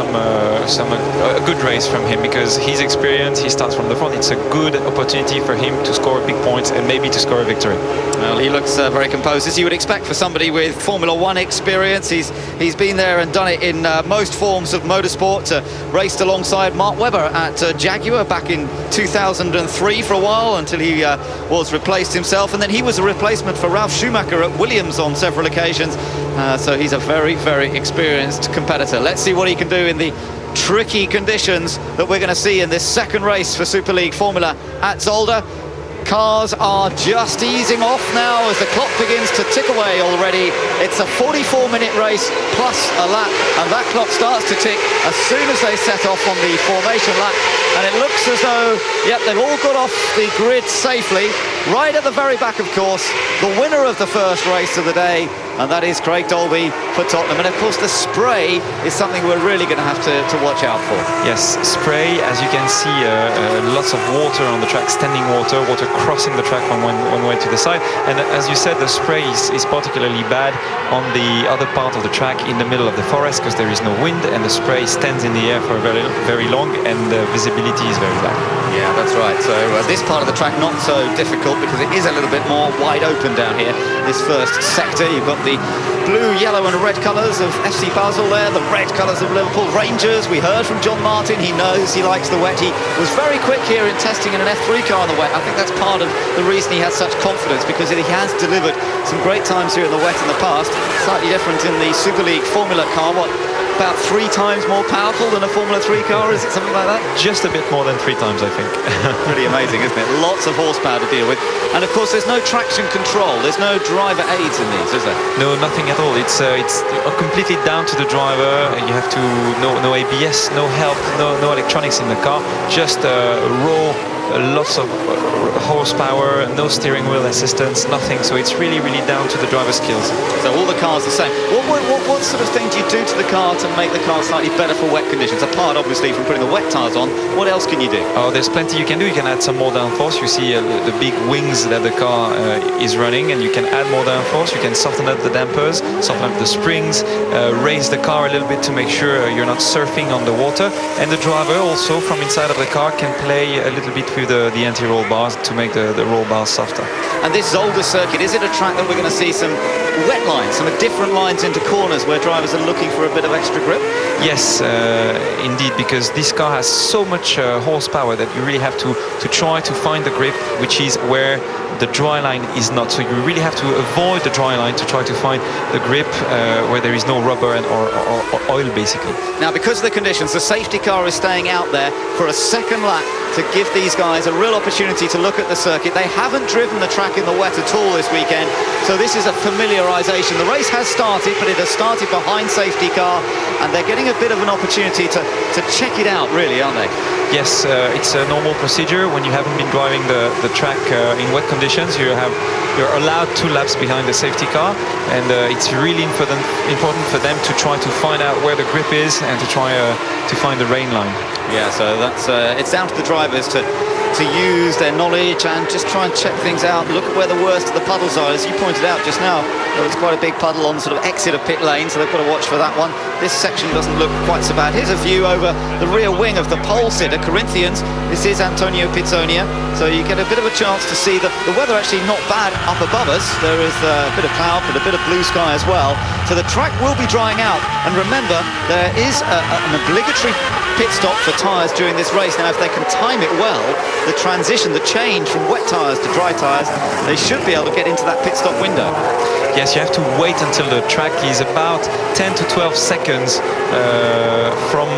a good race from him, because he's experienced, he starts from the front. It's a good opportunity for him to score big points and maybe to score a victory. Well, he looks very composed, as you would expect for somebody with Formula One experience. He's been there and done it in most forms of motorsport. Raced alongside Mark Webber at Jaguar back in 2003 for a while, until he was replaced himself, and then he was a replacement for Ralf Schumacher at Williams on several occasions. So he's a very, very experienced competitor. Let's see what he can do in the tricky conditions that we're going to see in this second race for Super League Formula at Zolder. Cars are just easing off now as the clock begins to tick away already. It's a 44-minute race plus a lap, and that clock starts to tick as soon as they set off on the formation lap. And it looks as though, yep, they've all got off the grid safely. Right at the very back, of course, the winner of the first race of the day, and that is Craig Dolby for Tottenham. And of course, the spray is something we're really going to have to watch out for. Yes, spray, as you can see, lots of water on the track, standing water crossing the track from one way to the side. And as you said, the spray is particularly bad on the other part of the track in the middle of the forest, because there is no wind and the spray stands in the air for very, very long, and the visibility is very bad. Yeah, that's right. So this part of the track not so difficult, because it is a little bit more wide open down here. This first sector, you've got the blue, yellow and red colours of FC Basel there, the red colours of Liverpool Rangers. We heard from John Martin, he knows he likes the wet. He was very quick here in testing in an F3 car in the wet. I think that's part of the reason he has such confidence, because he has delivered some great times here in the wet in the past. Slightly different in the Super League Formula car. What, about 3 times more powerful than a Formula 3 car? Is it something like that? Just a bit more than 3 times, I think. Pretty amazing, isn't it? Lots of horsepower to deal with. And of course, there's no traction control. There's no driver aids in these, is there? No, nothing at all. It's completely down to the driver. You have to no ABS, no help, no electronics in the car. Just raw, lots of horsepower, no steering wheel assistance, nothing. So it's really, really down to the driver's skills. So all the cars the same. What sort of thing do you do to the car to make the car slightly better for wet conditions? Apart, obviously, from putting the wet tyres on, what else can you do? Oh, there's plenty you can do. You can add some more downforce. You see the big wings that the car is running, and you can add more downforce. You can soften up the dampers, soften up the springs, raise the car a little bit to make sure you're not surfing on the water. And the driver also, from inside of the car, can play a little bit with the anti-roll bars to make the roll bars softer. And this Zolder circuit, is it a track that we're going to see some wet lines, some different lines into corners where drivers are looking for a bit of extra grip? Yes, indeed, because this car has so much horsepower that you really have to try to find the grip, which is where the dry line is not. So you really have to avoid the dry line to try to find the grip where there is no rubber or oil, basically. Now, because of the conditions, the safety car is staying out there for a second lap to give these guys a real opportunity to look at the circuit. They haven't driven the track in the wet at all this weekend, so this is a familiarisation. The race has started, but it has started behind safety car, and they're getting a bit of an opportunity to check it out, really, aren't they? Yes, it's a normal procedure. When you haven't been driving the track in wet conditions, you're allowed 2 laps behind the safety car, and it's really important for them to try to find out where the grip is and to try to find the rain line. Yeah, so that's it's down to the drivers to use their knowledge and just try and check things out. Look at where the worst of the puddles are. As you pointed out just now, there was quite a big puddle on the sort of exit of pit lane, so they've got to watch for that one. This section doesn't look quite so bad. Here's a view over the rear wing of the pole sitter, Corinthians. This is Antonio Pizzonia, so you get a bit of a chance to see the weather actually not bad up above us. There is a bit of cloud, but a bit of blue sky as well. So the track will be drying out, and remember, there is an obligatory pit stop for tyres during this race. Now, if they can time it well, the transition, the change from wet tyres to dry tyres, they should be able to get into that pit stop window. Yes, you have to wait until the track is about 10 to 12 seconds from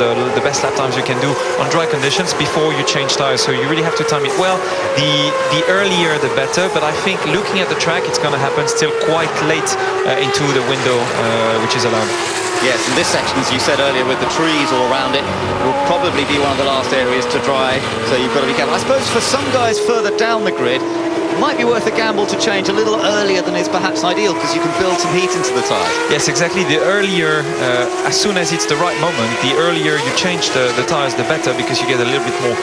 the best lap times you can do on dry conditions before you change tyres. So you really have to time it well. The earlier the better, but I think looking at the track, it's going to happen still quite late into the window which is allowed. Yes, and this section, as you said earlier, with the trees all around it, will probably be one of the last areas to dry, so you've got to be careful. I suppose for some guys further down the grid, might be worth a gamble to change a little earlier than is perhaps ideal, because you can build some heat into the tyres. Yes, exactly. The earlier, as soon as it's the right moment, the earlier you change the tyres, the better, because you get a little bit more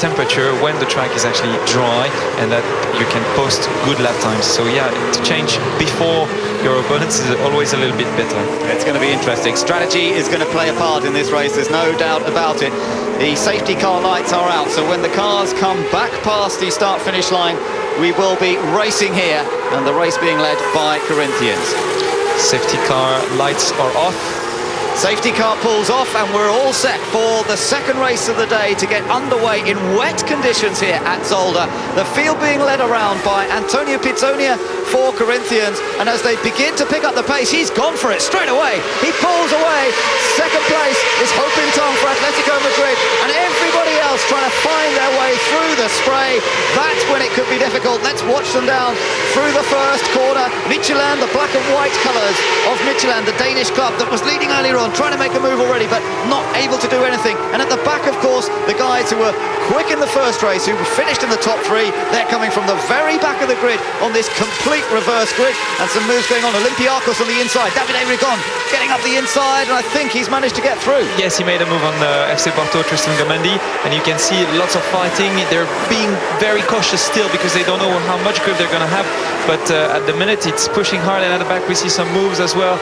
temperature when the track is actually dry, and that you can post good lap times. So yeah, to change before your opponents is always a little bit better. It's going to be interesting. Strategy is going to play a part in this race, there's no doubt about it. The safety car lights are out, so when the cars come back past the start-finish line, we will be racing here, and the race being led by Corinthians. Safety car lights are off. Safety car pulls off, and we're all set for the second race of the day to get underway in wet conditions here at Zolder. The field being led around by Antonio Pizzonia for Corinthians, and as they begin to pick up the pace, he's gone for it straight away. He pulls away. Second place is Hope in Tom for Atletico Madrid, and everybody else trying to find their way through the spray. That's when it could be difficult. Let's watch them down through the first corner. Michelin, the black and white colours of Michelin, the Danish club that was leading earlier on, trying to make a move already, but not able to do anything. And at the back, of course, the guys who were quick in the first race, who finished in the top three, they're coming from the very back of the grid on this complete reverse grid, and some moves going on. Olympiacos on the inside, Davide Rigon getting up the inside, and I think he's managed to get through. Yes, he made a move on FC Porto, Tristan Gamendi, and you can see lots of fighting. They're being very cautious still, because they don't know how much grip they're going to have, but at the minute it's pushing hard, and at the back we see some moves as well.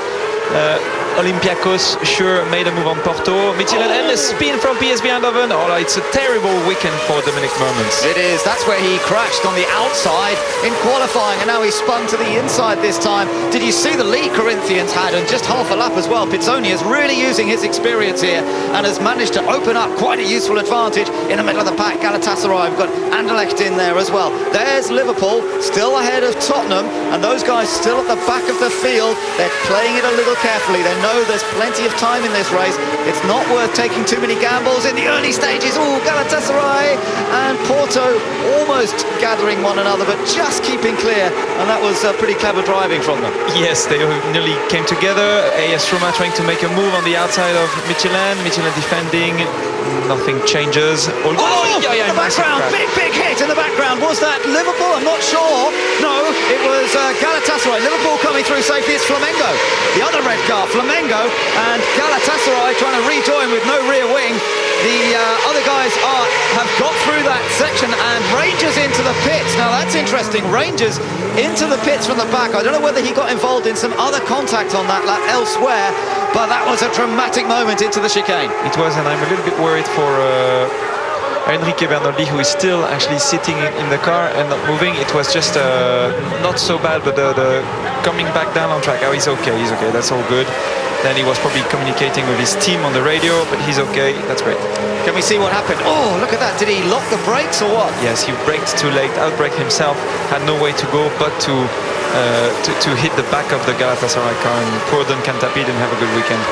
Olympiacos sure made a move on Porto. Michelin and the spin from PSV Eindhoven. Oh, it's a terrible weekend for Dominic Mermans. It is. That's where he crashed on the outside in qualifying, and now he's spun to the inside this time. Did you see the lead Corinthians had, and just half a lap as well? Pizzonia is really using his experience here and has managed to open up quite a useful advantage in the middle of the pack. Galatasaray, we've got Anderlecht in there as well. There's Liverpool still ahead of Tottenham, and those guys still at the back of the field. They're playing it a little carefully. They know there's plenty of time in this race. It's not worth taking too many gambles in the early stages. Oh, Galatasaray and Porto almost gathering one another, but just keeping clear, and that was pretty clever driving from them. Yes, they nearly came together. AS Roma trying to make a move on the outside of Michelin. Michelin defending. Nothing changes. Oh, in the background, big hit in the background. Was that Liverpool? I'm not sure. No, it was Galatasaray. Liverpool coming through safely. It's Flamengo. The other red car, Flamengo, and Galatasaray trying to rejoin with no rear wing. The other guys have got through that section, and Rangers into the pits. Now that's interesting. Rangers into the pits from the back. I don't know whether he got involved in some other contact on that lap elsewhere, but that was a dramatic moment into the chicane. It was, and I'm a little bit worried for Enrique Bernoldi, who is still actually sitting in the car and not moving. It was just not so bad, but the coming back down on track. Oh, he's okay, that's all good. Then he was probably communicating with his team on the radio, but he's okay, that's great. Can we see what happened? Oh, look at that. Did he lock the brakes or what? Yes, he braked too late, outbraked himself, had no way to go but to hit the back of the Galatasaray car, and poor Duncan Tapi didn't have a good weekend.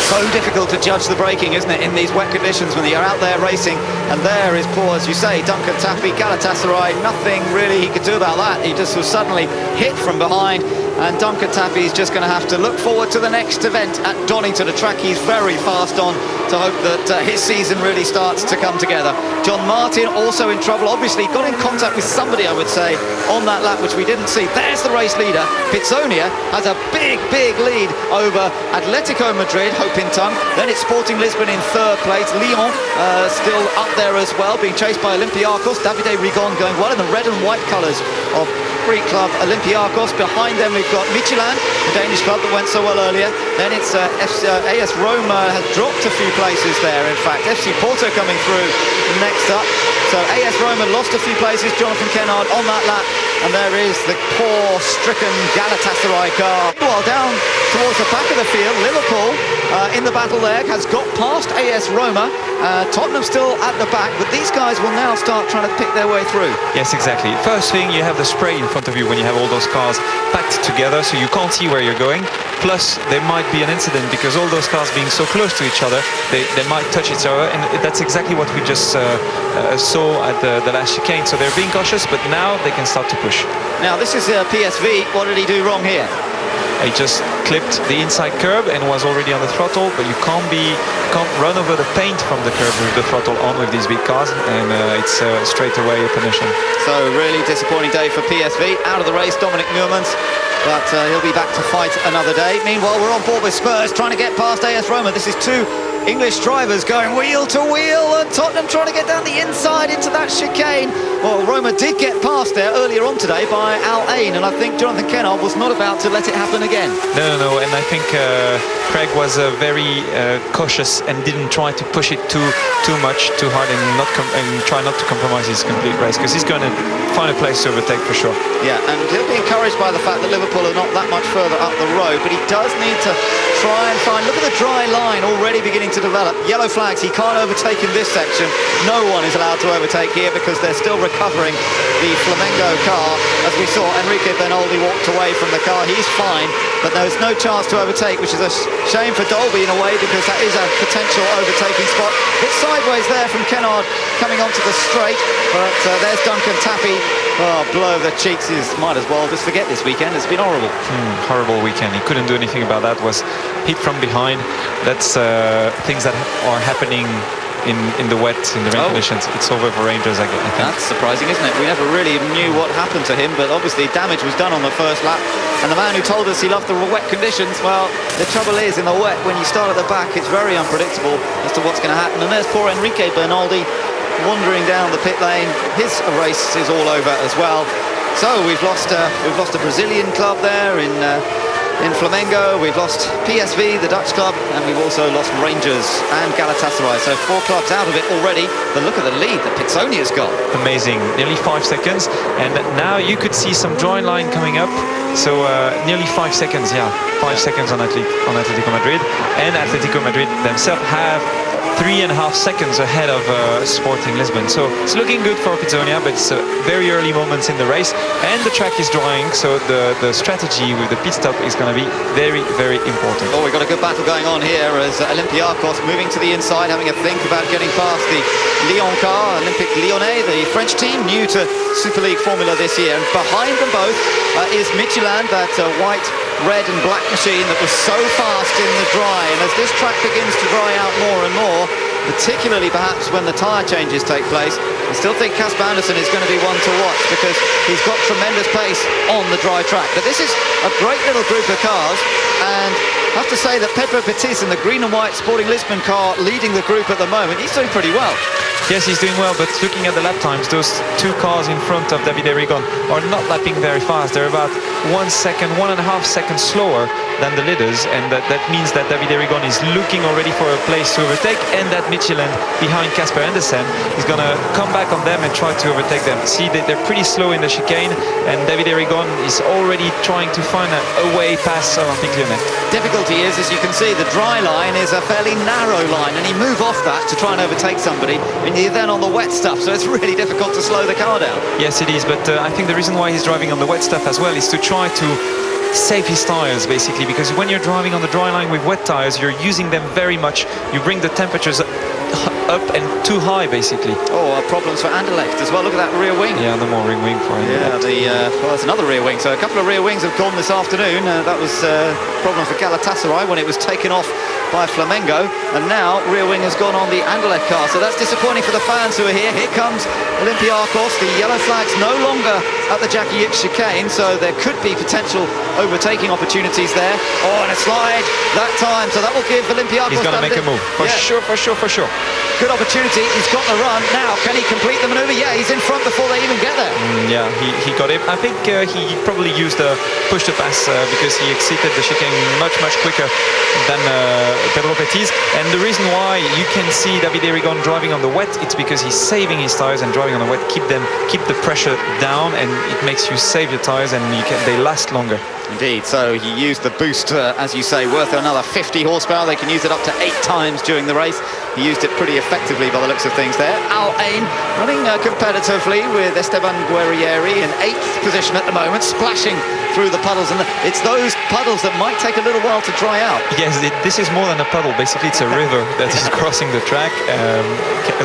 So difficult to judge the braking, isn't it, in these wet conditions when you're out there racing, and there is poor, as you say, Duncan Tapi. Galatasaray, nothing really he could do about that. He just was suddenly hit from behind, and Duncan Tapi is just going to have to look forward to the next event at Donington, a track he's very fast on, to hope that his season really starts to come together. John Martin also in trouble, obviously got in contact with somebody, I would say, on that lap, which we didn't see. There's the race leader. Pizzonia has a big lead over Atletico Madrid, Hope in Tongue. Then it's Sporting Lisbon in third place. Lyon still up there as well, being chased by Olympiacos. Davide Rigon going well in the red and white colours of Greek club Olympiacos. Behind them we've got Michelin, the Danish club that went so well earlier. Then it's AS Roma has dropped a few places there, in fact. FC Porto coming through next up. So AS Roma lost a few places, Jonathan Kennard on that lap. And there is the poor, stricken Galatasaray car. Well, down towards the back of the field, Liverpool in the battle there has got past AS Roma. Tottenham still at the back, but these guys will now start trying to pick their way through. Yes, exactly. First thing, you have the spray in front of you when you have all those cars packed together, so you can't see where you're going. Plus, there might be an incident because all those cars being so close to each other, they might touch each other, and that's exactly what we just saw at the last chicane. So they're being cautious, but now they can start to push. Now, this is PSV. What did he do wrong here? He just clipped the inside curb and was already on the throttle, but you can't run over the paint from the curb with the throttle on with these big cars, and it's straight away a punition. So really disappointing day for PSV. Out of the race, Dominic Muurmans, but he'll be back to fight another day. Meanwhile, we're on board with Spurs, trying to get past AS Roma. This is two English drivers going wheel to wheel, and Tottenham trying to get down the inside into that chicane. Well, Roma did get past there earlier on today by Al Ain, and I think Jonathan Kennard was not about to let it happen again. No, and I think Craig was very cautious and didn't try to push it too much, too hard, and try not to compromise his complete race, because he's going to find a place to overtake for sure. Yeah, and he'll be encouraged by the fact that Liverpool are not that much further up the road, but he does need to try and find... Look at the dry line already beginning to develop. Yellow flags, he can't overtake in this section. No one is allowed to overtake here because they're still recovering the Flamengo car. As we saw, Enrique Bernoldi walked away from the car. He's fine, but there's no chance to overtake, which is a shame for Dolby in a way, because that is a potential overtaking spot. Bit sideways there from Kennard coming onto the straight, but there's Duncan Tappy. Oh, blow of the cheeks is, might as well just forget this weekend. It's been horrible. Horrible weekend. He couldn't do anything about that. Was hit from behind. That's things that are happening in the wet, in the rain conditions. It's over for Rangers, I think. That's surprising, isn't it? We never really knew what happened to him, but obviously damage was done on the first lap. And the man who told us he loved the wet conditions, well, the trouble is in the wet, when you start at the back, it's very unpredictable as to what's going to happen. And there's poor Enrique Bernoldi wandering down the pit lane. His race is all over as well. So we've lost a Brazilian club there in Flamengo. We've lost PSV, the Dutch club, and we've also lost Rangers and Galatasaray. So 4 clubs out of it already. But look at the lead that Pizzonia's got. Amazing, nearly 5 seconds, and now you could see some dry line coming up. So nearly 5 seconds, 5 seconds on Atletico Madrid, and Atletico Madrid themselves have 3.5 seconds ahead of Sporting Lisbon. So it's looking good for Pizzonia, but it's very early moments in the race, and the track is drying, so the strategy with the pit stop is going to be very, very important. Oh, we've got a good battle going on here as Olympiacos moving to the inside, having a think about getting past the Lyon car, Olympique Lyonnais, the French team, new to Super League Formula this year. And behind them both is Michelin, that white, red and black machine that was so fast in the dry. And as this track begins to dry out more and more, particularly perhaps when the tyre changes take place, I still think Casper Anderson is going to be one to watch, because he's got tremendous pace on the dry track. But this is a great little group of cars, and I have to say that Pedro Petit in the green and white Sporting Lisbon car leading the group at the moment. He's doing pretty well. Yes, he's doing well, but looking at the lap times, those 2 cars in front of Davide Rigon are not lapping very fast. They're about 1 second, 1.5 seconds slower than the leaders, and that means that Davide Rigon is looking already for a place to overtake, and that Michelin behind Casper Andersen is going to come back on them and try to overtake them. See, they're pretty slow in the chicane, and Davide Rigon is already trying to find a way past Olympique Lyonnais. Difficulty is, as you can see, the dry line is a fairly narrow line, and he move off that to try and overtake somebody, and you're then on the wet stuff, so it's really difficult to slow the car down. Yes, it is, but I think the reason why he's driving on the wet stuff as well is to try to save his tires, basically, because when you're driving on the dry line with wet tires, you're using them very much. You bring the temperatures up and too high, basically. Oh, problems for Anderlecht as well. Look at that rear wing. Yeah, no more rear wing for him. Yeah, well, there's another rear wing. So a couple of rear wings have gone this afternoon. That was a problem for Galatasaray when it was taken off by Flamengo, and now rear wing has gone on the Anderlecht car. So that's disappointing for the fans who are here. Here comes Olympiacos. The yellow flag's no longer at the Jackie Ick chicane, so there could be potential overtaking opportunities there. Oh, and a slide that time, so that will give Olympiacos... He's going to make a move, for sure. Good opportunity, he's got the run. Now, can he complete the manoeuvre? Yeah, he's in front before they even get there. Yeah, he got it. I think he probably used a push-to-pass because he exited the chicane much quicker than Pedro Petit. And the reason why you can see Davide Rigon driving on the wet, it's because he's saving his tires, and driving on the wet keep the pressure down, and it makes you save your tires, and they last longer. Indeed, so he used the boost, as you say, worth another 50 horsepower. They can use it up to 8 times during the race. He used it pretty effectively by the looks of things there. Al Ain running competitively with Esteban Guerrieri in 8th position at the moment, splashing through the puddles, and it's those puddles that might take a little while to dry out. Yes, this is more than a puddle. Basically, it's a river that is crossing the track.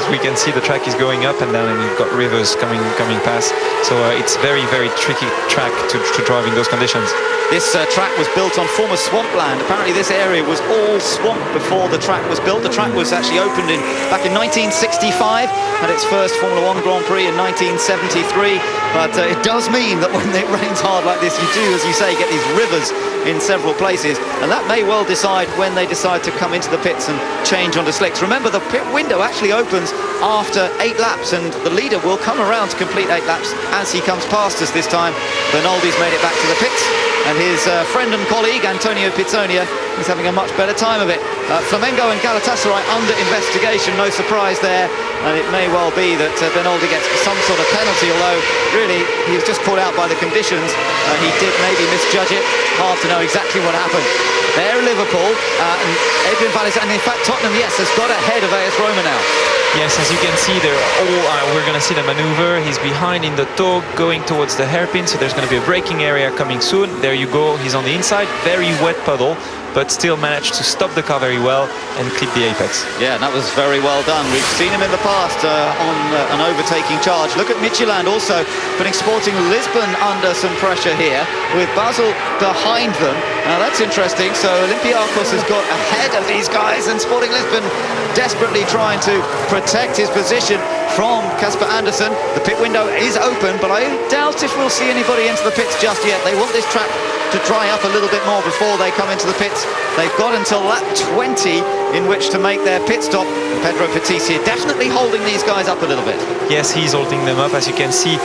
as we can see, the track is going up and down, and you've got rivers coming past. So it's very tricky track to drive in those conditions. This track was built on former swampland. Apparently this area was all swamp before the track was built. The track was actually opened back in 1965, had its first Formula 1 Grand Prix in 1973. But it does mean that when it rains hard like this, you do, as you say, get these rivers in several places. And that may well decide when they decide to come into the pits and change onto slicks. Remember, the pit window actually opens after 8 laps, and the leader will come around to complete 8 laps as he comes past us this time. Bernaldi's made it back to the pits, and his friend and colleague Antonio Pizzonia is having a much better time of it. Flamengo and Galatasaray under investigation, no surprise there, and it may well be that Bernaldi gets some sort of penalty, although really he was just caught out by the conditions. He did maybe misjudge it. Hard to know exactly what happened. There Liverpool and Adrian Valles, and in fact Tottenham, yes, has got ahead of AS Roma now. Yes, as you can see, they're all, we're going to see the maneuver. He's behind in the toe, going towards the hairpin, so there's going to be a braking area coming soon. There you go, he's on the inside, very wet puddle, but still managed to stop the car very well and clip the apex. Yeah, that was very well done. We've seen him in the past on an overtaking charge. Look at Michelin also putting Sporting Lisbon under some pressure here, with Basel behind them. Now that's interesting. So Olympiacos has got ahead of these guys, and Sporting Lisbon desperately trying to protect his position from Casper Andersen. The pit window is open, but I doubt if we'll see anybody into the pits just yet. They want this track to dry up a little bit more before they come into the pits. They've got until lap 20 in which to make their pit stop. Pedro Petit here definitely holding these guys up a little bit. Yes, he's holding them up. As you can see,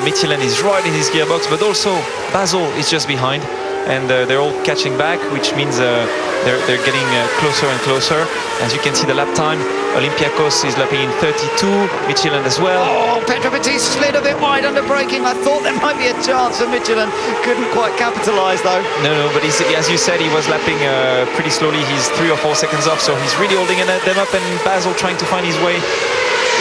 Michelin is right in his gearbox, but also Basel is just behind, and they're all catching back, which means they're getting closer and closer. As you can see, the lap time, Olympiacos is lapping in 32, Michelin as well. Oh, Pedro Petit slid a bit wide under braking. I thought there might be a chance for Michelin. Couldn't quite capitalise though. No, but as you said, he was lapping pretty slowly. He's 3 or 4 seconds off, so he's really holding them up, and Basel trying to find his way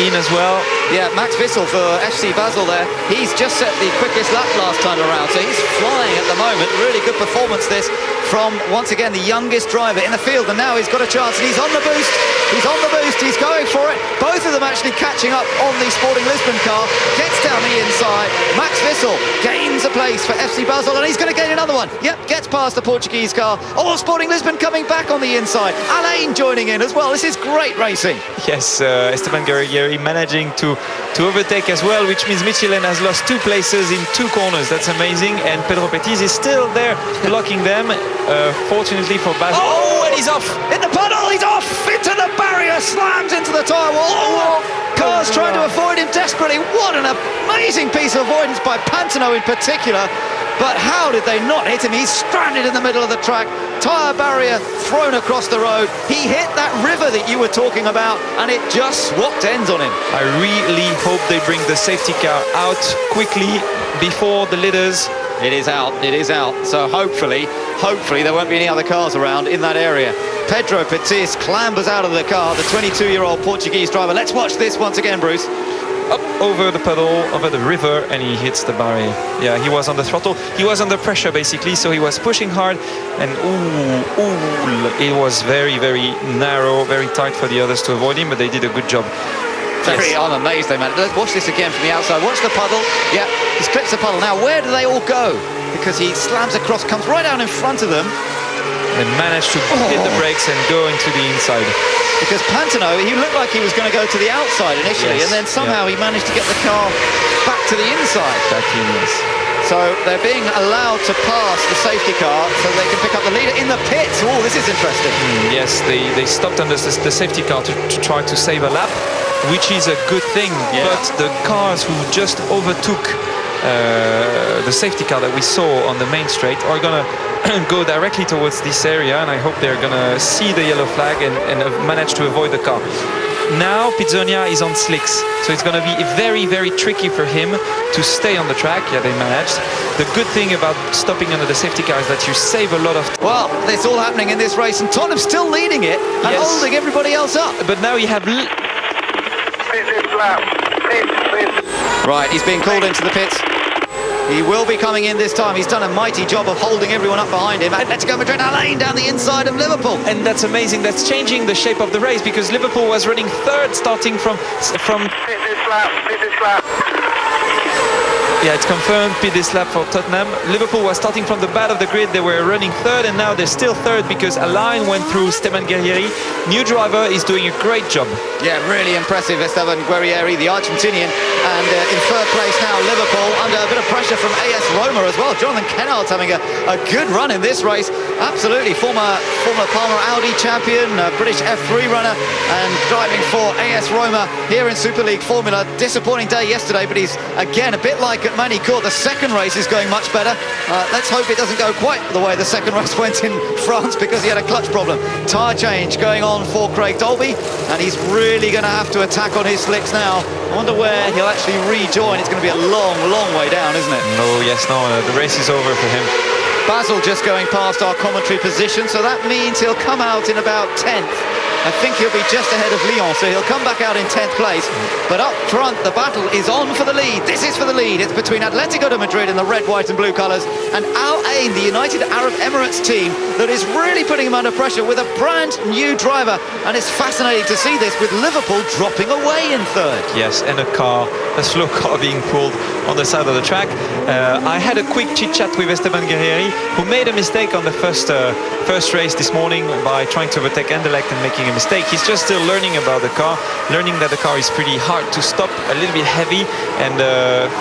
in as well. Yeah, Max Wissel for FC Basel there. He's just set the quickest lap last time around, so he's flying at the moment. Really good performance this from, once again, the youngest driver in the field, and now he's got a chance, and he's on the boost. He's on the boost, he's going for it. Both of them actually catching up on the Sporting Lisbon car. Gets down the inside. Max Wissel gains a place for FC Basel, and he's going to gain another one. Yep, gets past the Portuguese car. Oh, Sporting Lisbon coming back on the inside. Alain joining in as well. This is great racing. Yes, Esteban Guerrieri managing to overtake as well, which means Michelin has lost 2 places in 2 corners. That's amazing, and Pedro Petit is still there blocking them. Fortunately for Basel. Oh, and he's off in the puddle. He's off into the barrier, slams into the tyre wall. Oh, cars trying to avoid him desperately. What an amazing piece of avoidance by Pantano in particular. But how did they not hit him? He's stranded in the middle of the track. Tyre barrier thrown across the road. He hit that river that you were talking about, and it just swapped ends on him. I really hope they bring the safety car out quickly before the leaders. It is out, so hopefully there won't be any other cars around in that area. Pedro Petit clambers out of the car, the 22-year-old Portuguese driver. Let's watch this once again, Bruce. Up over the puddle, over the river, and he hits the barrier. Yeah, he was on the throttle. He was under pressure, basically, so he was pushing hard, and it was very narrow, very tight for the others to avoid him, but they did a good job. I'm amazed they managed. Let's watch this again from the outside. Watch the puddle. Yeah, he clips the puddle. Now, where do they all go? Because he slams across, comes right down in front of them. And managed to hit the brakes and go into the inside. Because Pantano, he looked like he was going to go to the outside initially, and then somehow he managed to get the car back to the inside. Back in, yes. So they're being allowed to pass the safety car so they can pick up the leader in the pits. Oh, this is interesting. Yes, they stopped under the safety car to try to save a lap, which is a good thing. Yeah. But the cars who just overtook the safety car that we saw on the main straight are going to go directly towards this area, and I hope they're going to see the yellow flag and manage to avoid the car. Now Pizzonia is on slicks, so it's going to be very tricky for him to stay on the track. Yeah, they managed. The good thing about stopping under the safety car is that you save a lot of time. Well, it's all happening in this race, and Tottenham's still leading it and holding everybody else up. But now you have... Right, he's being called into the pits. He will be coming in this time. He's done a mighty job of holding everyone up behind him. Atletico Madrid, Alain down the inside of Liverpool. And that's amazing. That's changing the shape of the race, because Liverpool was running third starting from Pit this lap. Yeah, it's confirmed, pit this lap for Tottenham. Liverpool was starting from the back of the grid. They were running third, and now they're still third because Alain went through Esteban Guerrieri. New driver is doing a great job. Yeah, really impressive, Esteban Guerrieri, the Argentinian. And in third place now, Liverpool, under a bit of pressure from AS Roma as well. Jonathan Kennard's having a good run in this race. Absolutely, former Palmer Audi champion, British F3 runner, and driving for AS Roma here in Super League Formula. Disappointing day yesterday, but he's, again, a bit like at Manicourt. The second race is going much better. Let's hope it doesn't go quite the way the second race went in France, because he had a clutch problem. Tyre change going on for Craig Dolby, and he's really going to have to attack on his slicks now. I wonder where he'll actually rejoin. It's going to be a long way down, isn't it? No, the race is over for him. Basil just going past our commentary position, so that means he'll come out in about 10th. I think he'll be just ahead of Lyon, so he'll come back out in 10th place. But up front, the battle is on for the lead. This is for the lead. It's between Atletico de Madrid in the red, white and blue colours and Al Ain, the United Arab Emirates team, that is really putting him under pressure with a brand new driver. And it's fascinating to see this, with Liverpool dropping away in third. Yes, and a slow car being pulled on the side of the track. I had a quick chit-chat with Esteban Guerrieri, who made a mistake on the first race this morning by trying to overtake Anderlecht and making a mistake. He's just still learning about the car, learning that the car is pretty hard to stop, a little bit heavy, and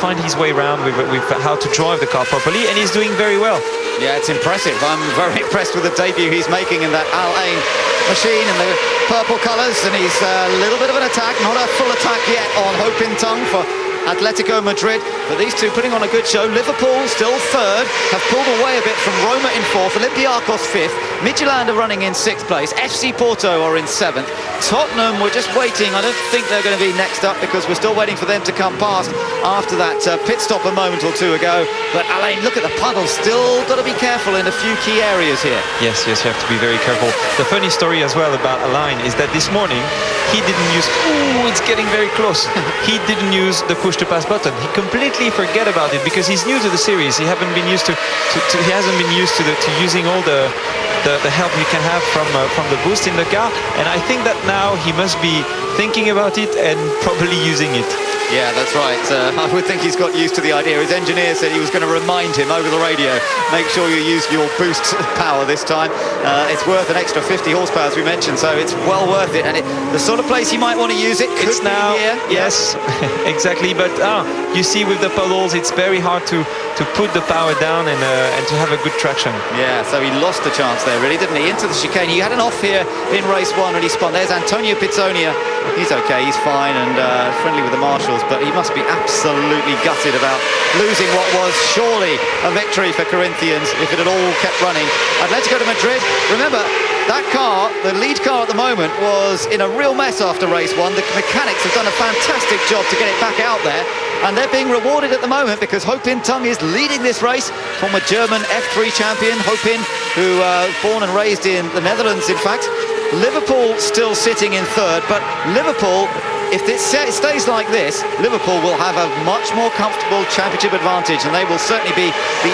find his way around with how to drive the car properly, and he's doing very well. Yeah, it's impressive. I'm very impressed with the debut he's making in that Al Ain machine in the purple colours, and he's a little bit of an attack, not a full attack yet on Ho Pin Tung for Atletico Madrid, but these two putting on a good show. Liverpool still third, have pulled away a bit from Roma in fourth, Olympiacos fifth, Midtjylland are running in sixth place, FC Porto are in seventh, Tottenham, we're just waiting. I don't think they're going to be next up, because we're still waiting for them to come past after that pit stop a moment or two ago. But Alain, look at the puddle, still got to be careful in a few key areas here. Yes, you have to be very careful. The funny story as well about Alain is that this morning he didn't use, it's getting very close. He didn't use the push to pass button. He completely forget about it, because he's new to the series. He hasn't been used to using all the help he can have from the boost in the car, and I think that now he must be thinking about it and probably using it. Yeah, that's right. I would think he's got used to the idea. His engineer said he was going to remind him over the radio, make sure you use your boost power this time. It's worth an extra 50 horsepower, as we mentioned, so it's well worth it. And the sort of place you might want to use it could it's now be here. Yes, exactly. But you see, with the puddles, it's very hard to put the power down and to have a good traction. Yeah, so he lost the chance there, really, didn't he? Into the chicane. He had an off here in race one when he spun. There's Antonio Pizzonia. He's okay, he's fine, and friendly with the marshals, but he must be absolutely gutted about losing what was surely a victory for Corinthians if it had all kept running. Atletico de Madrid, remember, that car, the lead car at the moment, was in a real mess after race one. The mechanics have done a fantastic job to get it back out there, and they're being rewarded at the moment, because Ho Pin Tung is leading this race, former German F3 champion, Ho Pin, who was born and raised in the Netherlands, in fact. Liverpool still sitting in third, but Liverpool, if it stays like this, Liverpool will have a much more comfortable championship advantage, and they will certainly be the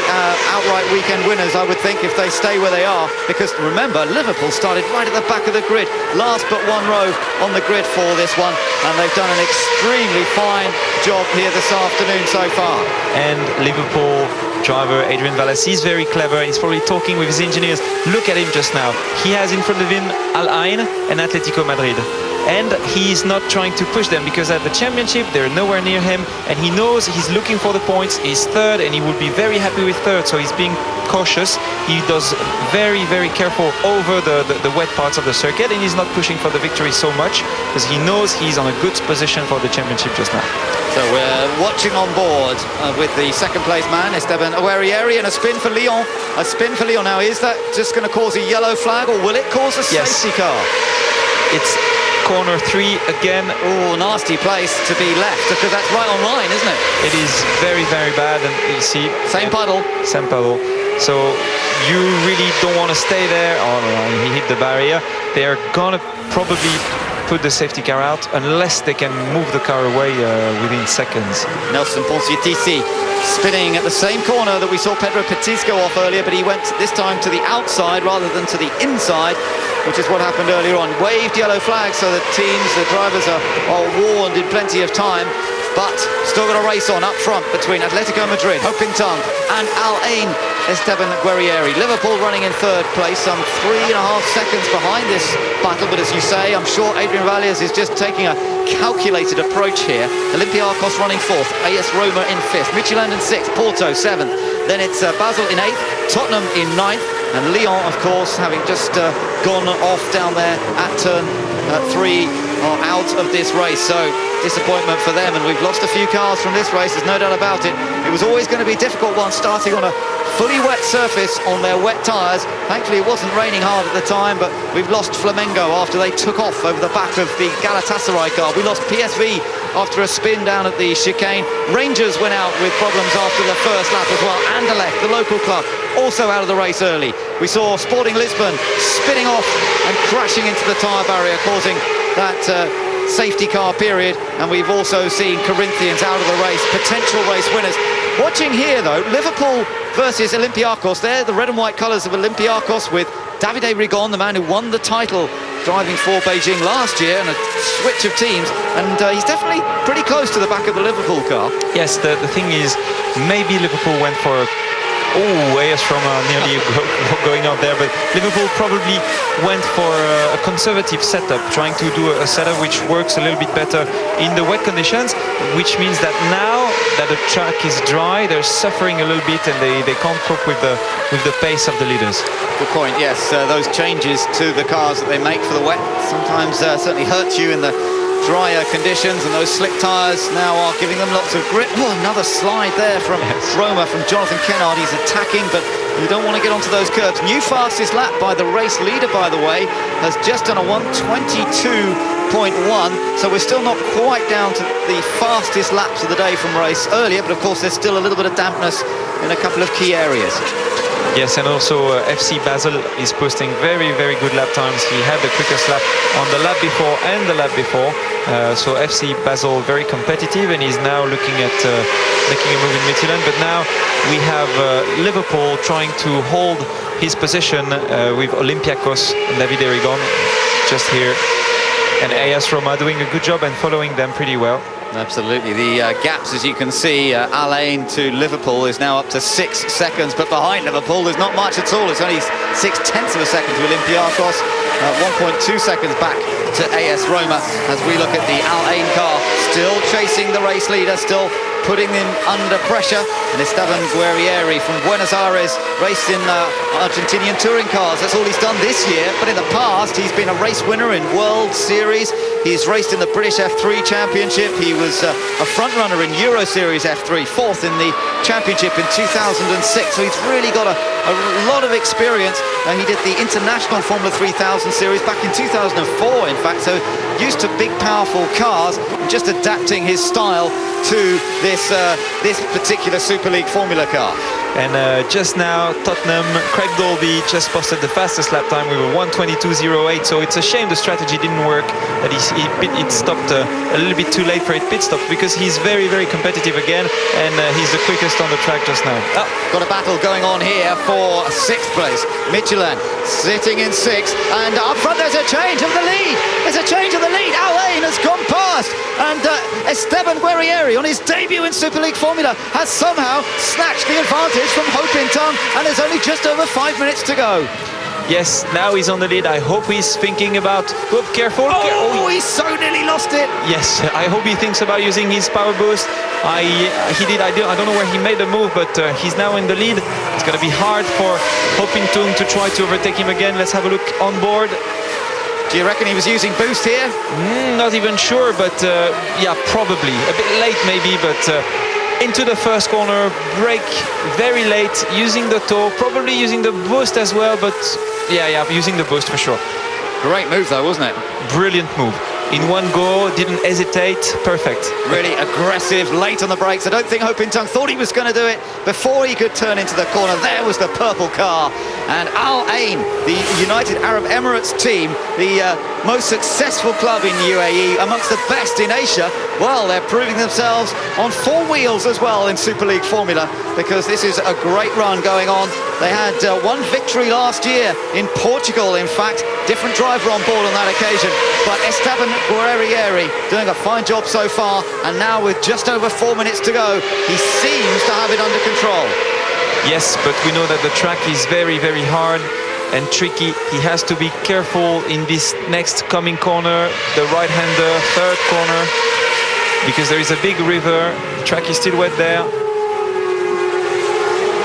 outright weekend winners, I would think, if they stay where they are. Because remember, Liverpool started right at the back of the grid, last but one row on the grid for this one, and they've done an extremely fine job here this afternoon so far. And Liverpool driver Adrian Valassi is very clever. He's probably talking with his engineers. Look at him just now. He has in front of him Al Ain and Atletico Madrid, and he's not trying to push them, because at the championship they're nowhere near him, and he knows he's looking for the points. He's third, and he would be very happy with third, so he's being cautious. He does very careful over the wet parts of the circuit, and he's not pushing for the victory so much, because he knows he's on a good position for the championship just now. So we're watching on board with the second place man, Esteban Guerrieri, and a spin for Lyon. A spin for Lyon now. Is that just going to cause a yellow flag, or will it cause a safety car? It's corner 3 again. Oh, nasty place to be left, because that's right on line, isn't it? It is very bad, and you see, Same puddle. So you really don't want to stay there. Oh no, he hit the barrier. They're gonna probably put the safety car out unless they can move the car away within seconds. Nelson Ponciatici spinning at the same corner that we saw Pedro Petit go off earlier, but he went this time to the outside rather than to the inside, which is what happened earlier on. Waved yellow flag so that the drivers are warned in plenty of time. But still got a race on up front between Atletico Madrid, Hoping-Tung, and Al Ain Esteban Guerrieri. Liverpool running in third place, some 3.5 seconds behind this battle. But as you say, I'm sure Adrian Valiers is just taking a calculated approach here. Olympiacos running fourth, AS Roma in fifth, Michelin in sixth, Porto seventh. Then it's Basel in eighth, Tottenham in ninth, and Lyon, of course, having just gone off down there at turn 3, are out of this race. So disappointment for them, and we've lost a few cars from this race, there's no doubt about it. It was always going to be a difficult one, starting on a fully wet surface on their wet tyres. Thankfully it wasn't raining hard at the time, but we've lost Flamengo after they took off over the back of the Galatasaray car. We lost PSV after a spin down at the chicane. Rangers went out with problems after the first lap as well. Anderlecht, the local club, also out of the race early. We saw Sporting Lisbon spinning off and crashing into the tyre barrier, causing that safety car period, and we've also seen Corinthians out of the race, potential race winners. Watching here though, Liverpool versus Olympiacos, they're the red and white colours of Olympiacos, with Davide Rigon, the man who won the title driving for Beijing last year, and a switch of teams, and he's definitely pretty close to the back of the Liverpool car. Yes, the thing is, maybe Liverpool went for a AS Roma nearly going out there, but Liverpool probably went for a conservative setup, trying to do a setup which works a little bit better in the wet conditions, which means that now that the track is dry, they're suffering a little bit, and they can't cope with the pace of the leaders. Good point, yes. Those changes to the cars that they make for the wet sometimes certainly hurt you in the drier conditions, and those slick tyres now are giving them lots of grip. Oh, another slide there from Roma, from Jonathan Kennard. He's attacking, but you don't want to get onto those curbs. New fastest lap by the race leader, by the way, has just done a 1:22.1, so we're still not quite down to the fastest laps of the day from race earlier, but of course there's still a little bit of dampness in a couple of key areas. Yes, and also FC Basel is posting very, very good lap times. He had the quickest lap on the lap before and the lap before. So FC Basel very competitive, and he's now looking at making a move in Michelin. But now we have Liverpool trying to hold his position with Olympiacos and Davide Rigon just here. And AS Roma doing a good job and following them pretty well. Absolutely. The gaps, as you can see, Al Ain to Liverpool is now up to 6 seconds, but behind Liverpool there's not much at all. It's only 0.6 of a second to Olympiacos, 1.2 seconds back to AS Roma, as we look at the Al Ain car still chasing the race leader, still putting him under pressure. And Esteban Guerrieri from Buenos Aires raced in Argentinian touring cars. That's all he's done this year, but in the past he's been a race winner in World Series. He's raced in the British F3 Championship. He was a front-runner in Euro Series F3, fourth in the Championship in 2006. So he's really got a lot of experience. And he did the International Formula 3000 Series back in 2004, in fact. So used to big, powerful cars, and just adapting his style to this particular Super League Formula car. And just now, Tottenham, Craig Dolby just posted the fastest lap time with a 1:22.08. So it's a shame the strategy didn't work, that it stopped a little bit too late for it pit stop, because he's very, very competitive again, and he's the quickest on the track just now. Oh, got a battle going on here for 6th place. Michelin sitting in 6th, and up front there's a change of the lead. There's a change of the lead. Al Ain has gone past, and Esteban Guerrieri, on his debut in Super League Formula, has somehow snatched the advantage from Hoping-Tung, and there's only just over 5 minutes to go. Yes, now he's on the lead. I hope he's thinking about... Whoop, careful. Oh, he so nearly lost it. Yes, I hope he thinks about using his power boost. He did. I don't know where he made the move, but he's now in the lead. It's going to be hard for Hoping-Tung to try to overtake him again. Let's have a look on board. Do you reckon he was using boost here? Not even sure, but yeah, probably. A bit late maybe, but... into the first corner, brake very late, using the toe, probably using the boost as well, but yeah, using the boost for sure. Great move though, wasn't it? Brilliant move. in one go, didn't hesitate, perfect. Really aggressive, late on the brakes. I don't think Ho Pin Tung thought he was going to do it before he could turn into the corner. There was the purple car. And Al Ain, the United Arab Emirates team, the most successful club in UAE, amongst the best in Asia, well, they're proving themselves on four wheels as well in Super League Formula, because this is a great run going on. They had one victory last year in Portugal, in fact. Different driver on board on that occasion, but Esteban Guerrieri doing a fine job so far, and now with just over 4 minutes to go, he seems to have it under control. Yes, but we know that the track is very, very hard and tricky. He has to be careful in this next coming corner, the right-hander, third corner, because there is a big river. The track is still wet there.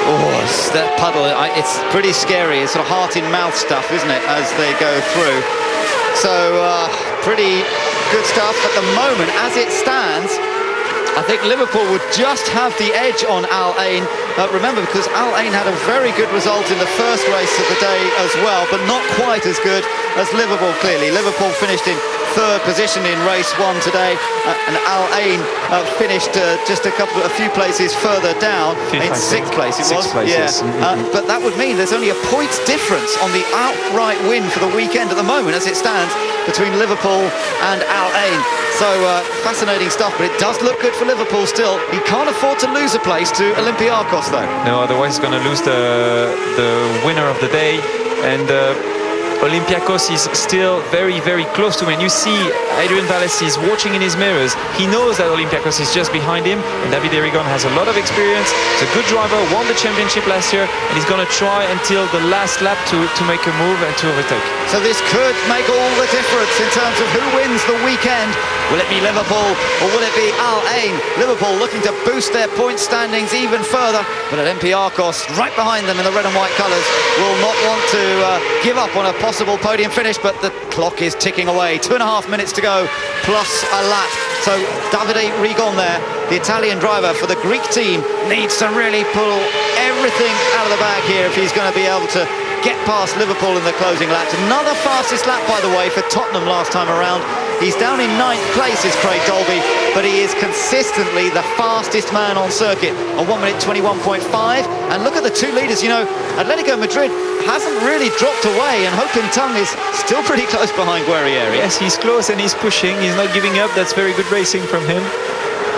Oh, it's that puddle, it's pretty scary. It's sort of heart-in-mouth stuff, isn't it, as they go through. So, pretty good stuff at the moment. As it stands, I think Liverpool would just have the edge on Al Ain. Remember, because Al Ain had a very good result in the first race of the day as well, but not quite as good as Liverpool, clearly. Liverpool finished in third position in race one today, and Al Ain finished just a few places further down, in sixth place it was. Places. Yeah. But that would mean there's only a point's difference on the outright win for the weekend at the moment, as it stands, between Liverpool and Al Ain. So fascinating stuff, but it does look good for Liverpool still. He can't afford to lose a place to Olympiacos, though. No, otherwise he's going to lose the winner of the day. And Olympiacos is still very, very close to him. And you see Adrian Valles is watching in his mirrors. He knows that Olympiacos is just behind him, and David Erigon has a lot of experience. He's a good driver, won the championship last year, and he's going to try until the last lap to make a move and to overtake. So this could make all the difference in terms of who wins the weekend. Will it be Liverpool or will it be Al Ain? Liverpool looking to boost their point standings even further, but Olympiacos right behind them in the red and white colours will not want to give up on a possible podium finish, but the clock is ticking away. 2.5 minutes to go plus a lap. So Davide Rigon there, the Italian driver for the Greek team, needs to really pull everything out of the bag here if he's going to be able to get past Liverpool in the closing laps. Another fastest lap, by the way, for Tottenham last time around. He's down in 9th place, is Craig Dolby, but he is consistently the fastest man on circuit on 1 minute 21.5. And look at the two leaders, you know, Atletico Madrid hasn't really dropped away, and Ho Pin Tung is still pretty close behind Guerrieri. Yes, he's close and he's pushing. He's not giving up. That's very good racing from him.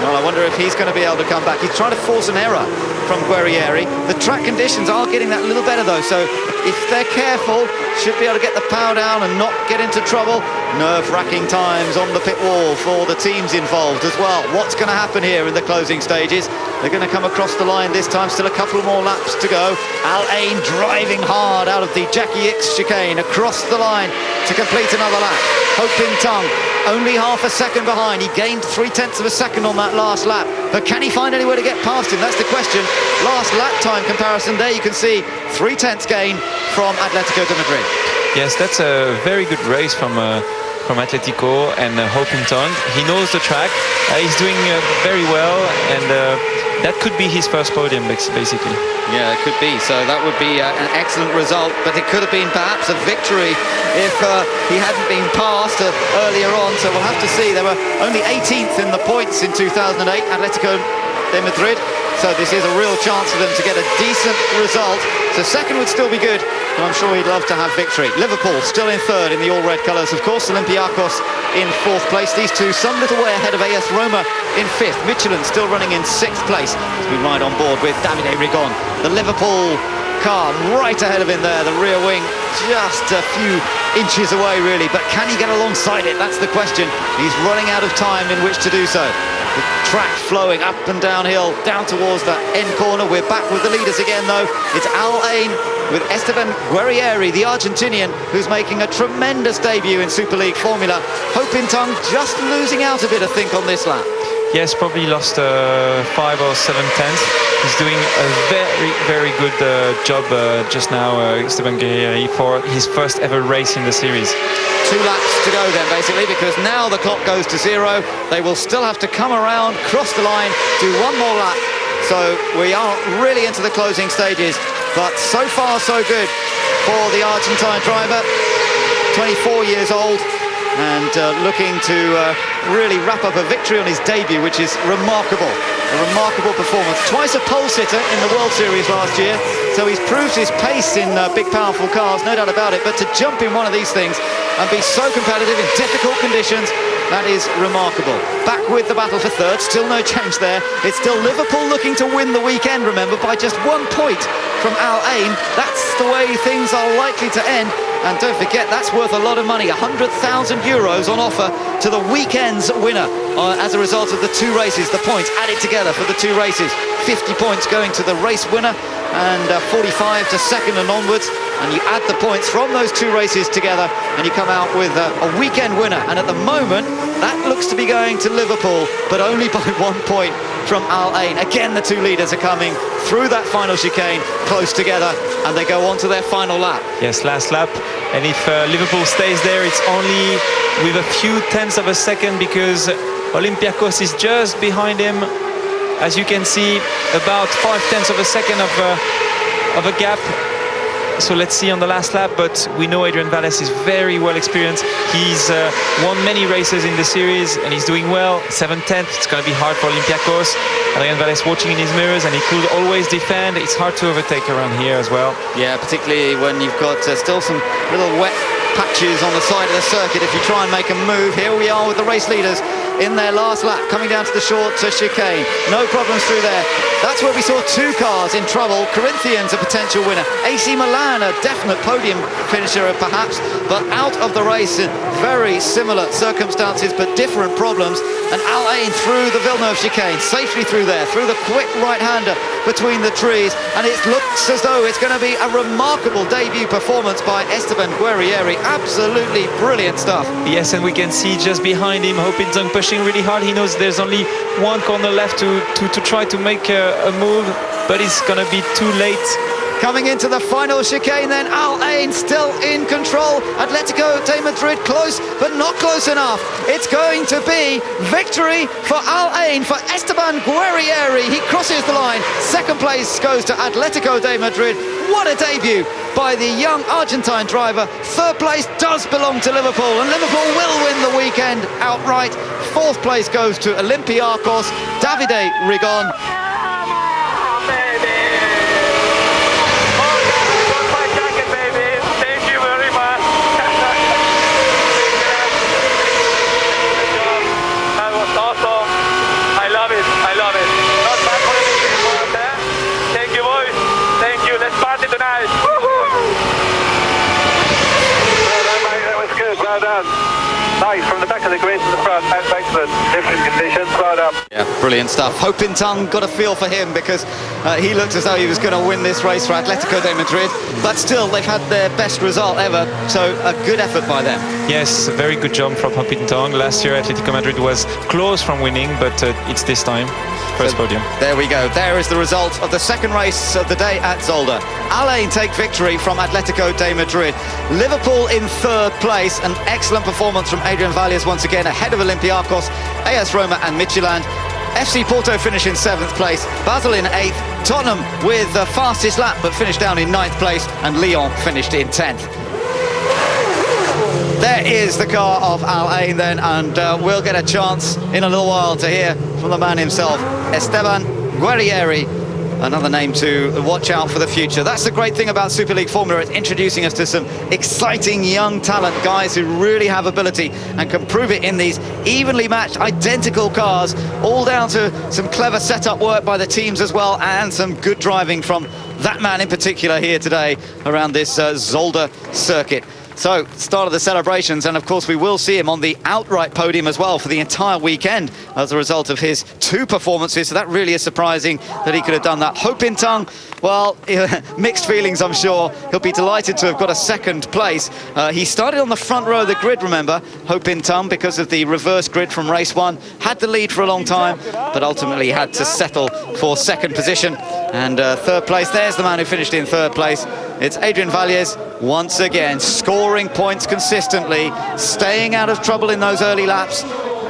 Well, I wonder if he's going to be able to come back. He's trying to force an error from Guerrieri. The track conditions are getting that little better, though, so if they're careful, should be able to get the power down and not get into trouble. Nerve-wracking times on the pit wall for the teams involved as well. What's going to happen here in the closing stages? They're going to come across the line this time. Still a couple more laps to go. Al Ain driving hard out of the Jackie X chicane across the line to complete another lap. Ho Pin Tung only half a second behind. He gained 0.3 of a second on that last lap, but can he find anywhere to get past him? That's the question. Last lap time comparison there, you can see 0.3 gain from Atletico de Madrid. Yes, that's a very good race from Atletico and Ho Pin Tung. He knows the track. He's doing very well, and that could be his first podium, basically. Yeah, it could be. So that would be an excellent result, but it could have been perhaps a victory if he hadn't been passed earlier on. So we'll have to see. They were only 18th in the points in 2008, Atletico de Madrid. So this is a real chance for them to get a decent result. So second would still be good, but I'm sure he'd love to have victory. Liverpool still in third in the all-red colours. Of course, Olympiacos in fourth place. These two some little way ahead of AS Roma in fifth. Michelin still running in sixth place as we ride on board with Davide Rigon. The Liverpool car right ahead of him there, the rear wing just a few inches away really, but can he get alongside it? That's the question. He's running out of time in which to do so. The track flowing up and downhill, down towards that end corner. We're back with the leaders again though. It's Al Ain with Esteban Guerrieri, the Argentinian, who's making a tremendous debut in Super League Formula. Ho Pin Tung just losing out a bit, I think, on this lap. Yes, probably lost 5 or 7 tenths. He's doing a very, very good job just now, Esteban Guerrieri, for his first ever race in the series. 2 laps to go then, basically, because now the clock goes to 0. They will still have to come around, cross the line, do 1 more lap. So we are really into the closing stages, but so far so good for the Argentine driver, 24 years old. and looking to really wrap up a victory on his debut, which is remarkable. A remarkable performance. Twice a pole sitter in the World Series last year, so he's proved his pace in big, powerful cars, no doubt about it. But to jump in one of these things and be so competitive in difficult conditions, that is remarkable. Back with the battle for third, still no change there. It's still Liverpool looking to win the weekend, remember, by just 1 point from Al Ain. That's the way things are likely to end. And don't forget, that's worth a lot of money, €100,000 on offer to the weekend's winner as a result of the 2 races, the points added together for the 2 races. 50 points going to the race winner and 45 to second and onwards. And you add the points from those 2 races together and you come out with a weekend winner. And at the moment, that looks to be going to Liverpool, but only by 1 point from Al Ain. Again, the 2 leaders are coming through that final chicane close together, and they go on to their final lap. Yes, last lap. And if Liverpool stays there, it's only with a few tenths of a second, because Olympiacos is just behind him. As you can see, about 5 tenths of a second of a gap. So let's see on the last lap, but we know Adrian Valles is very well experienced. He's won many races in the series and he's doing well. 7/10, it's going to be hard for Olympiacos. Adrian Valles watching in his mirrors, and he could always defend. It's hard to overtake around here as well. Yeah, particularly when you've got still some little wet patches on the side of the circuit if you try and make a move. Here we are with the race leaders in their last lap, coming down to the short chicane. No problems through there. That's where we saw 2 cars in trouble. Corinthians, a potential winner. AC Milan, a definite podium finisher perhaps, but out of the race in very similar circumstances, but different problems. And Al Ain through the Villeneuve chicane, safely through there, through the quick right-hander between the trees. And it looks as though it's going to be a remarkable debut performance by Esteban Guerrieri. Absolutely brilliant stuff. Yes, and we can see just behind him, Hopinson pushing really hard. He knows there's only 1 corner left to try to make a move, but it's going to be too late. Coming into the final chicane then, Al Ain still in control. Atletico de Madrid close, but not close enough. It's going to be victory for Al Ain, for Esteban Guerrieri. He crosses the line. Second place goes to Atletico de Madrid. What a debut by the young Argentine driver. Third place does belong to Liverpool, and Liverpool will win the weekend outright. Fourth place goes to Olympiacos, Davide Rigon. Nice, from the back of the grid to the front, excellent, different conditions, well done. Yeah, brilliant stuff. Hopinton got a feel for him because he looked as though he was going to win this race for Atletico de Madrid, but still they've had their best result ever, so a good effort by them. Yes, a very good job from Hopinton. Last year Atletico Madrid was close from winning, but it's this time. First podium. There we go. There is the result of the second race of the day at Zolder. Al Ain take victory from Atletico de Madrid. Liverpool in third place. An excellent performance from Adrian Valles once again, ahead of Olympiacos, AS Roma and Midtjylland. FC Porto finish in 7th place, Basel in 8th, Tottenham with the fastest lap but finished down in 9th place, and Lyon finished in 10th. There is the car of Al Ain then, and we'll get a chance in a little while to hear from the man himself, Esteban Guerrieri. Another name to watch out for the future. That's the great thing about Super League Formula. It's introducing us to some exciting young talent, guys who really have ability and can prove it in these evenly matched, identical cars, all down to some clever setup work by the teams as well, and some good driving from that man in particular here today around this Zolder circuit. So, start of the celebrations, and of course we will see him on the outright podium as well for the entire weekend as a result of his 2 performances. So that really is surprising that he could have done that. Hopinton, well, mixed feelings, I'm sure. He'll be delighted to have got a 2nd place. He started on the front row of the grid, remember, Hopinton, because of the reverse grid from race 1. Had the lead for a long time, but ultimately had to settle for 2nd position. And 3rd place, there's the man who finished in 3rd place. It's Adrian Valles, once again, scoring points consistently, staying out of trouble in those early laps,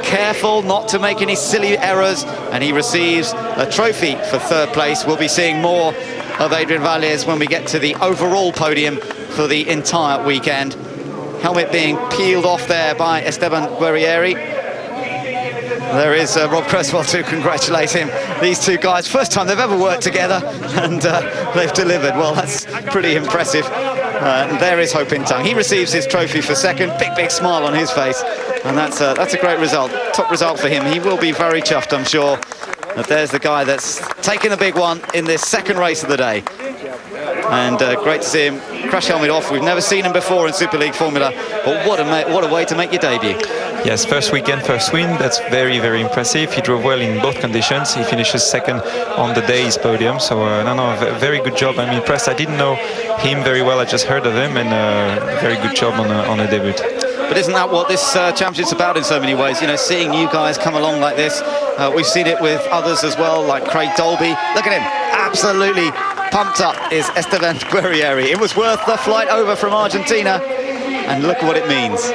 careful not to make any silly errors, and he receives a trophy for 3rd place. We'll be seeing more of Adrian Valles when we get to the overall podium for the entire weekend. helmet being peeled off there by Esteban Guerrieri. There is Rob Creswell to congratulate him. These two guys, first time they've ever worked together, and they've delivered. Well, that's pretty impressive. And there is Ho Pin Tang. He receives his trophy for second. Big smile on his face. And that's a great result. Top result for him. He will be very chuffed, I'm sure. But there's the guy that's taken a big one in this second race of the day. And great to see him crash helmet off. We've never seen him before in Super League Formula, but what a way to make your debut. Yes, first weekend, first win. That's very impressive. He drove well in both conditions. He finishes second on the day's podium. So very good job. I'm impressed. I didn't know him very well. I just heard of him, and very good job on a debut. But isn't that what this championship's about in so many ways? You know, seeing new guys come along like this. We've seen it with others as well, like Craig Dolby. Look at him, absolutely pumped up is Esteban Guerrieri. It was worth the flight over from Argentina, and look what it means.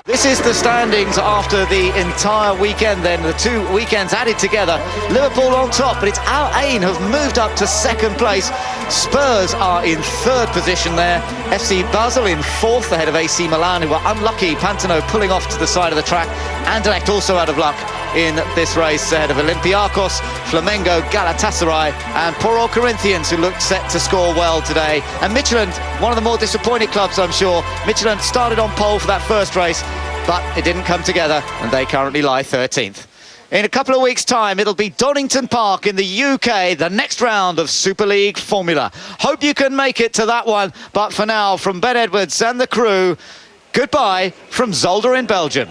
This is the standings after the entire weekend then, the 2 weekends added together. Liverpool on top, but it's Al Ain who've moved up to second place. Spurs are in third position there. FC Basel in fourth, ahead of AC Milan, who were unlucky. Pantano pulling off to the side of the track. Anderlecht also out of luck in this race, ahead of Olympiacos, Flamengo, Galatasaray, and poor old Corinthians, who looked set to score well today. And Michelin, one of the more disappointed clubs, I'm sure. Michelin started on pole for that first race, but it didn't come together, and they currently lie 13th. In a couple of weeks' time, it'll be Donington Park in the UK, the next round of Super League Formula. Hope you can make it to that one, but for now, from Ben Edwards and the crew, goodbye from Zolder in Belgium.